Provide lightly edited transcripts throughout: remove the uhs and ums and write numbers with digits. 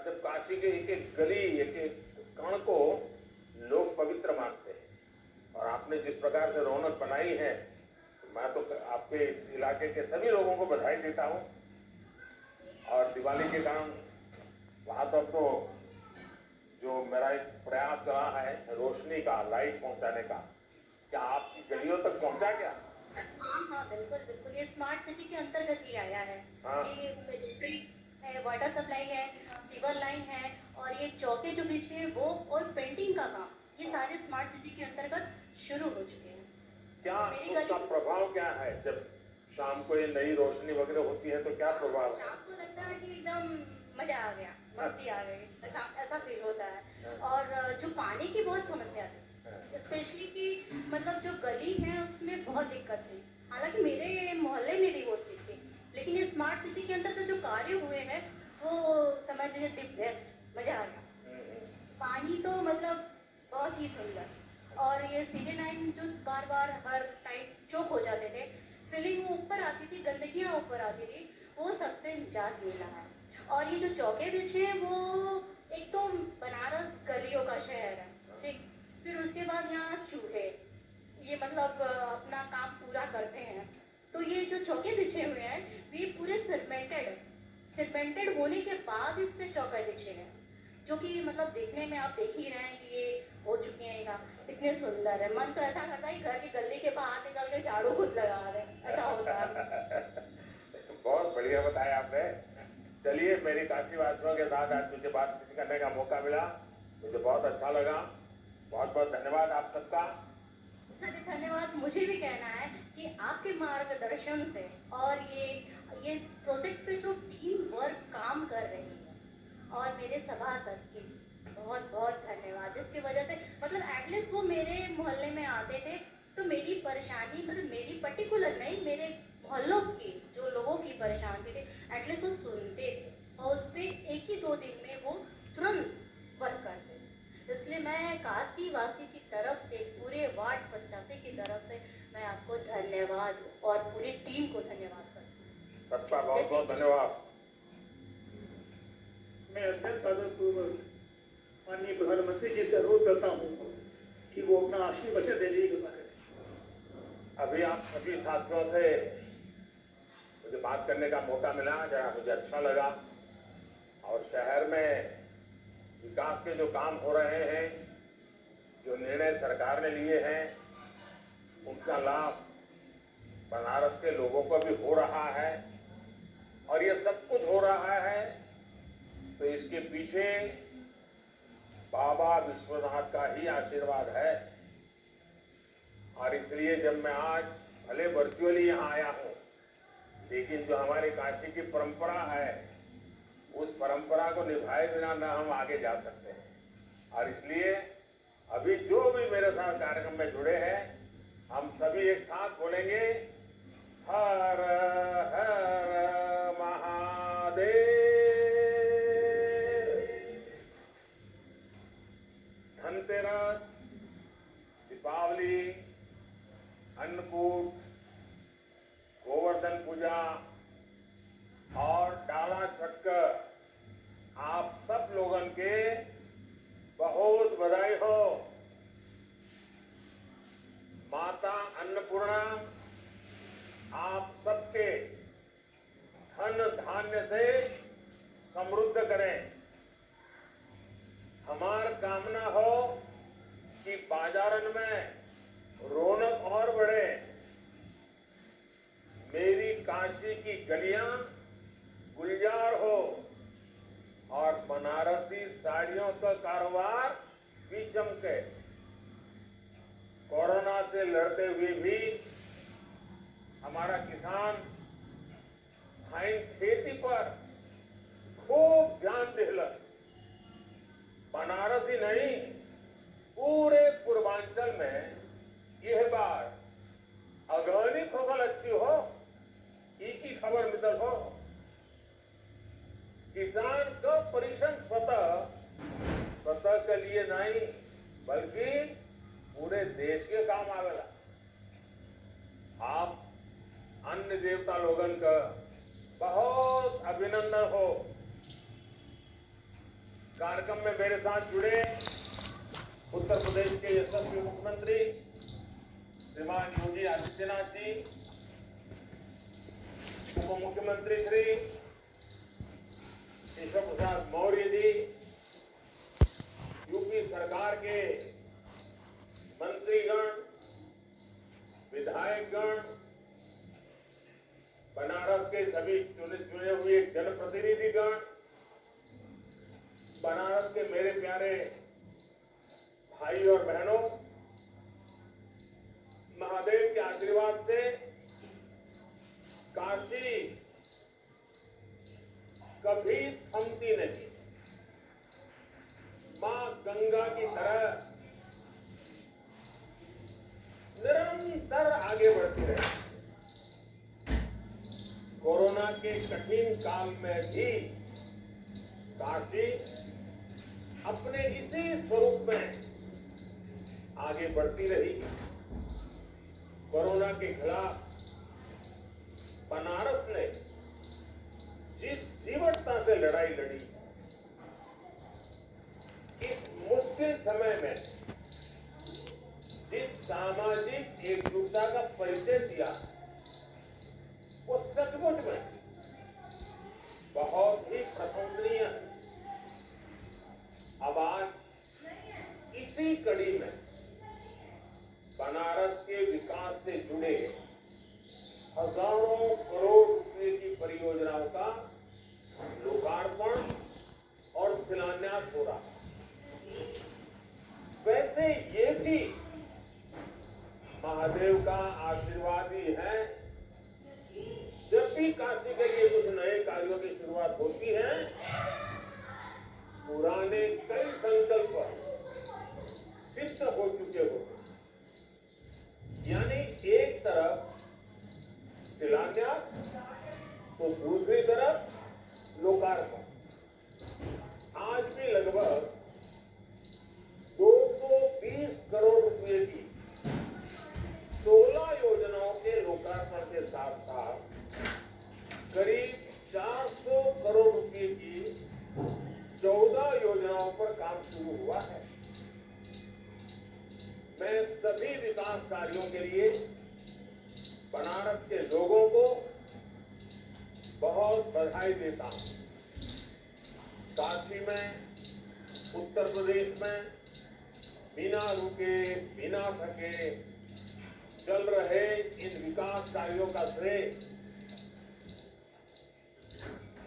जब काशी के एक एक गली एक एक कण को लोग पवित्र मानते हैं और आपने जिस प्रकार से रौनक बनाई है, मैं तो आपके इस इलाके के सभी लोगों को बधाई देता हूं। और दिवाली के कारण वहां तक तो जो मेरा एक प्रयास चला है रोशनी का, लाइट पहुंचाने का, क्या आपकी गलियों तक पहुंचा क्या? हाँ हाँ, बिल्कुल बिल्कुल, ये स्मार्ट सिटी के अंतर्गत ही आया है। हाँ। ये पेडेस्ट्री है, वाटर सप्लाई है, सीवर लाइन है, और ये चौके जो बिछे हैं वो, और पेंटिंग का काम, ये सारे स्मार्ट सिटी के अंतर्गत शुरू हो चुके हैं। क्या तो मेरी उसका गली प्रभाव क्या है जब शाम को ये नई रोशनी वगैरह होती है तो क्या प्रभाव है? शाम को लगता है कि एकदम मजा आ गया, मस्ती आ गई, ऐसा फील होता है। और जो पानी की बहुत समस्या थी, स्पेशली कि मतलब जो गली है उसमें बहुत दिक्कत थी। हालांकि मेरे मोहल्ले में भी वो चीज थी, लेकिन ये स्मार्ट सिटी के अंदर जो कार्य हुए हैं वो समझ लीजिए दी बेस्ट, मजा आ गया। पानी तो मतलब बहुत ही सुंदर, और ये सिटी लाइन जो बार बार हर टाइम चौक हो जाते थे, फीलिंग ऊपर आती थी, गंदगियां ऊपर आती थी, वो सबसे निजात मिला है। और ये जो चौके बिछे हैं वो, एक तो बनारस गलियों का शहर है, ठीक, फिर उसके बाद यहाँ चूहे, ये मतलब अपना काम पूरा करते हैं। तो ये जो चौके बिछे हुए हैं ये पूरे सिरमेंटेड है, सिरमेंटेड होने के बाद इस पे चौके बिछे हैं, जो कि मतलब देखने में आप देख ही रहे हैं कि ये हो चुके हैं ना, इतने सुंदर है। मन तो ऐसा करता है घर की गली के बाहर निकल के झाड़ू खुद लगा रहे हैं, ऐसा होता है। बहुत बढ़िया बताया आपने। चलिए, मेरी काशी वासियों के साथ आज मुझे बातचीत करने का मौका मिला, मुझे बहुत अच्छा लगा। बहुत बहुत धन्यवाद आप सबका। धन्यवाद मुझे भी कहना है कि आपके मार्गदर्शन से और ये प्रोजेक्ट पे जो टीम वर्क काम कर रही है, और मेरे सभासद के बहुत बहुत धन्यवाद, जिसकी वजह से मतलब एटलीस्ट वो मेरे मोहल्ले में आते थे तो मेरी परेशानी, मतलब मेरी पर्टिकुलर नहीं, मेरे मोहल्लों की जो लोगों की परेशानी थी, एटलीस्ट वो सुनते थे और उस पर एक ही दो दिन में वो तुरंत वर्क करते थे। इसलिए मैं काशी वासी की तरफ से, पूरे वार्ड 85 की तरफ से मैं आपको धन्यवाद और पूरी टीम को धन्यवाद करती हूँ। सबका बहुत बहुत धन्यवाद। मैं अत्यंत आदरपूर्वक माननीय प्रधानमंत्री जी से अनुरोध करता हूँ कि वो अपना आशीर्वचन देने की कृपा करें। अभी आप सभी साथियों से मुझे बात करने का मौका मिला, जरा मुझे अच्छा लगा। और शहर में विकास के जो काम हो रहे हैं, जो निर्णय सरकार ने लिए हैं, उनका लाभ बनारस के लोगों को भी हो रहा है। और ये सब कुछ हो रहा है तो इसके पीछे बाबा विश्वनाथ का ही आशीर्वाद है। और इसलिए जब मैं आज भले वर्चुअली यहाँ आया हूँ, लेकिन जो हमारी काशी की परंपरा है, उस परंपरा को निभाए बिना न हम आगे जा सकते हैं। और इसलिए अभी जो भी मेरे साथ कार्यक्रम में जुड़े हैं, हम सभी एक साथ बोलेंगे, हर हर महादेव। धनतेरस, दीपावली, अन्नकूट, गोवर्धन पूजा और डाला छटकर आप सब लोगन के बहुत बधाई हो। माता अन्नपूर्णा आप सबके धन धान्य से समृद्ध करें। हमार कामना हो कि बाजारन में रौनक और बढ़े। मेरी काशी की गलियां गुलजार हो और बनारसी साड़ियों का कारोबार भी चमके। कोरोना से लड़ते हुए भी हमारा किसान भाई खेती पर खूब ध्यान दिला। बनारस ही नहीं, पूरे पूर्वांचल में यह बार अगहनी फसल अच्छी हो, की खबर मिलल हो। किसान का परिश्रम स्वतः के लिए नहीं, बल्कि पूरे देश के काम आवेला। आप अन्य देवता लोगन का बहुत अभिनंदन हो। कार्यक्रम में मेरे साथ जुड़े उत्तर प्रदेश के यशस्वी मुख्यमंत्री श्रीमान योगी आदित्यनाथ जी, उप मुख्यमंत्री श्री केशव प्रसाद मौर्य जी, यूपी सरकार के मंत्रीगण, विधायकगण, बनारस के सभी चुने हुए जनप्रतिनिधिगण, बनारस के मेरे प्यारे भाई और बहनों, महादेव के आशीर्वाद से काशी कभी थमती नहीं, मां गंगा की तरह निरंतर आगे बढ़ती रहे। कोरोना के कठिन काल में भी काशी अपने इसी स्वरूप में आगे बढ़ती रही। कोरोना के खिलाफ बनारस ने जिस जीवटता से लड़ाई लड़ी, इस मुश्किल समय में जिस सामाजिक एकजुटता का परिचय दिया, वो सचमुच में बहुत ही प्रशंसनीय है। अब आज इसी कड़ी में बनारस के विकास से जुड़े हजारों करोड़ रुपए की परियोजनाओं का लोकार्पण और शिलान्यास हो रहा है। वैसे ये भी महादेव का आशीर्वाद ही है। जब भी काशी के लिए कुछ नए कार्यों की शुरुआत होती है, पुराने कई संकल्प सिद्ध हो चुके होते, यानी एक तरफ शिलान्यास तो दूसरी तरफ लोकार्पण। आज भी लगभग 220 करोड़ रुपए की 16 योजनाओं के लोकार्पण के साथ साथ करीब 400 करोड़ रुपए की 14 योजनाओं पर काम शुरू हुआ है। मैं सभी विकास कार्यों के लिए बनारस के लोगों को बहुत बधाई देता हूं। काशी में, उत्तर प्रदेश में बिना रुके, बिना थके चल रहे इन विकास कार्यों का श्रेय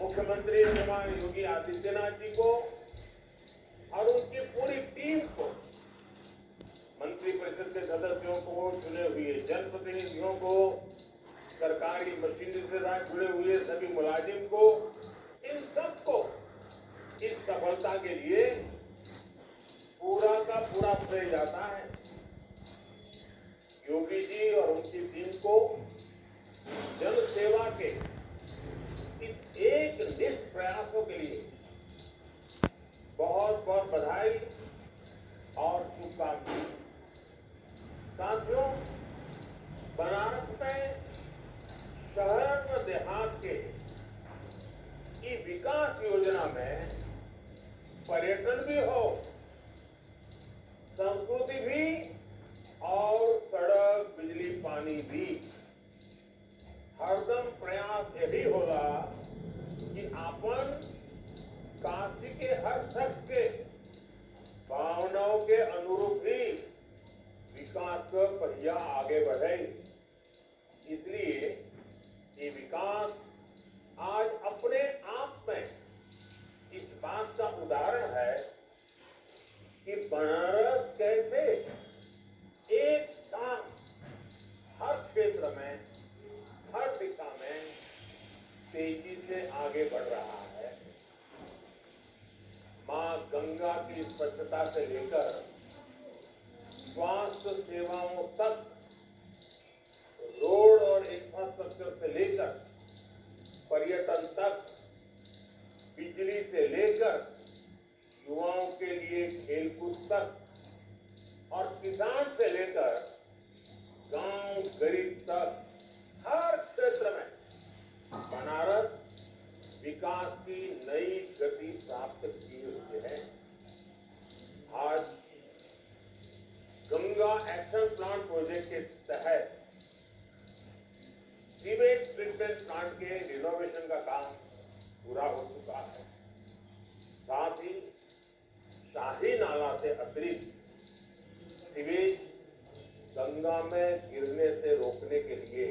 मुख्यमंत्री श्रीमान योगी आदित्यनाथ जी को और उनकी पूरी टीम को, मंत्री परिषद के सदस्यों को, चुने हुए जनप्रतिनिधियों को, सरकारी मशीनरी से साथ जुड़े हुए सभी मुलाजिम को, इन सबको इस सफलता के लिए पूरा का पूरा श्रेय जाता है। योगी जी और उनकी टीम को जन सेवा के इस एक निष्ठ प्रयासों के लिए बहुत बहुत बधाई और शुभकामनाएं। साथियों, बनारस में शहर व देहात के की विकास योजना में पर्यटन भी हो, संस्कृति भी और सड़क, बिजली, पानी भी। हरदम प्रयास यही होगा कि अपन काशी के हर शख्स के भावनाओं के अनुरूप ही विकास का पहिया आगे बढ़े। इसलिए ये विकास आज अपने आप में इस बात का उदाहरण है कि बनारस कैसे एक साथ हर क्षेत्र में, हर दिशा में तेजी से आगे बढ़ रहा है। मां गंगा की स्वच्छता से लेकर स्वास्थ्य सेवाओं तक, रोड और इंफ्रास्ट्रक्चर से लेकर पर्यटन तक, बिजली से लेकर युवाओं के लिए खेलकूद तक और किसान से लेकर गांव गरीब तक हर क्षेत्र में बनारस विकास की नई गति प्राप्त की हुई है। प्रोजेक्ट के तहत सीवेज ट्रीटमेंट प्लांट के रिनोवेशन का काम पूरा हो चुका है। साथ ही शाही नाला से अतिरिक्त सीवेज गंगा में गिरने से रोकने के लिए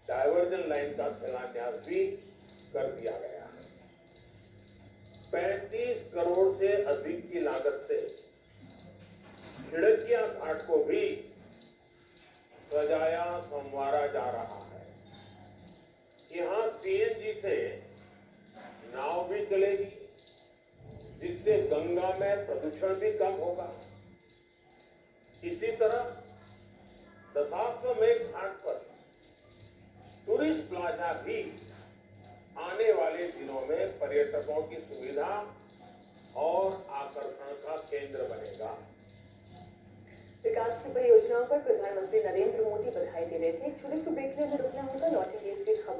डायवर्जन लाइन का शिलान्यास भी कर दिया गया है। 35 करोड़ से अधिक की लागत से खिड़किया घाट को भी सजाया संवारा जा रहा है। यहाँ सीएनजी से नाव भी चलेगी, जिससे गंगा में प्रदूषण भी कम होगा। इसी तरह दशाश्वमेध घाट पर टूरिस्ट प्लाजा भी आने वाले दिनों में पर्यटकों की सुविधा और आकर्षण का केंद्र बनेगा। विकास की परियोजनाओं पर प्रधानमंत्री नरेंद्र मोदी बधाई दे रहे थे। एक छोटे से ब्रेक में रुकना होगा, लौटेंगे इसकी खबर।